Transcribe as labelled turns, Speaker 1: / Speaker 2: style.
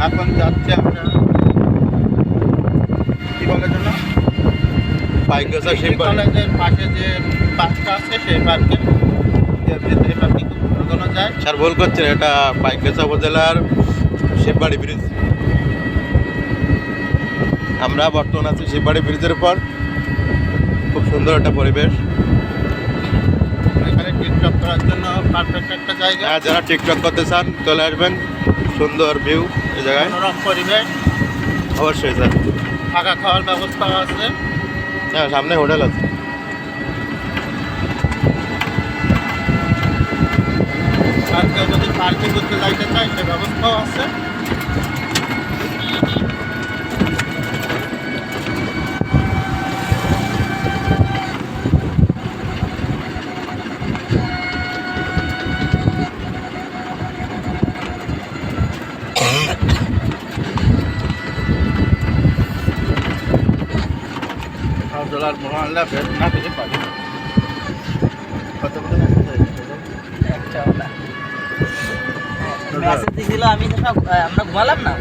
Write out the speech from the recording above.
Speaker 1: এখন যাচ্ছে আমরা কি বলে জন্য
Speaker 2: পাইকগাছা শিব
Speaker 1: কলেজের পাশে যে পার্কটা আছে সেই পার্কে এই পার্কে খুব ঘন যায়।
Speaker 2: স্যার ভুল করছেন, এটা পাইকগাছা উপজেলার শিববাড়ি ব্রিজ। আমরা বর্তমান আছি শিববাড়ি ব্রিজের উপর। খুব সুন্দর একটা পরিবেশ।
Speaker 1: এখানে টিকটক করার জন্য পারফেক্ট একটা জায়গা।
Speaker 2: হ্যাঁ, যারা টিকটক করতে চান চলে আসবেন। সুন্দর ভিউ এই জায়গায়,
Speaker 1: মনোরম পরিবেশ,
Speaker 2: অবশ্যই স্যার।
Speaker 1: থাকা খাওয়ার ব্যবস্থাও আছে।
Speaker 2: হ্যাঁ, সামনে হোটেল আছে।
Speaker 1: আর কেউ যদি পার্কে ঘুরতে যাইতে চায় সে ব্যবস্থাও আছে। $1 মহল্লা বেশ না পেতে পারি কতগুলো
Speaker 3: মেসেজ দিছিল, আমি তো সব আমরা ঘুমালাম না।